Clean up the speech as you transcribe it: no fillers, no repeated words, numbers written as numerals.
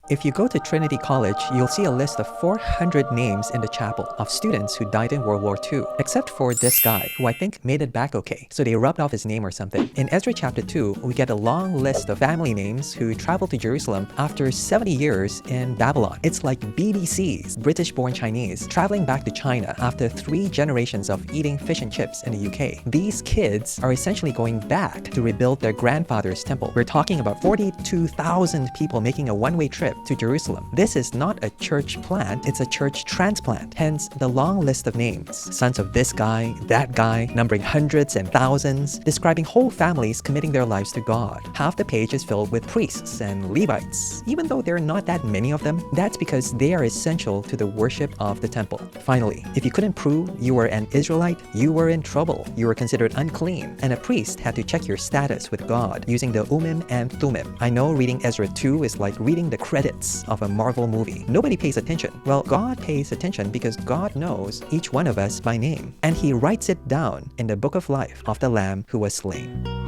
If you go to Trinity College, you'll see a list of 400 names in the chapel of students who died in World War II, except for this guy, who I think made it back okay, so they rubbed off his name or something. In Ezra Chapter 2, we get a long list of family names who traveled to Jerusalem after 70 years in Babylon. It's like BBCs, British-born Chinese, traveling back to China after 3 generations of eating fish and chips in the UK. These kids are essentially going back to rebuild their grandfather's temple. We're talking about 42,000 people making a one-way trip to Jerusalem. This is not a church plant, it's a church transplant, hence the long list of names. Sons of this guy, that guy, numbering hundreds and thousands, describing whole families committing their lives to God. Half the page is filled with priests and Levites. Even though there are not that many of them, that's because they are essential to the worship of the temple. Finally, if you couldn't prove you were an Israelite, you were in trouble. You were considered unclean, and a priest had to check your status with God using the Urim and Thummim. I know reading Ezra 2 is like reading the credits of a Marvel movie. Nobody pays attention. Well, God pays attention because God knows each one of us by name, and He writes it down in the book of life of the Lamb who was slain.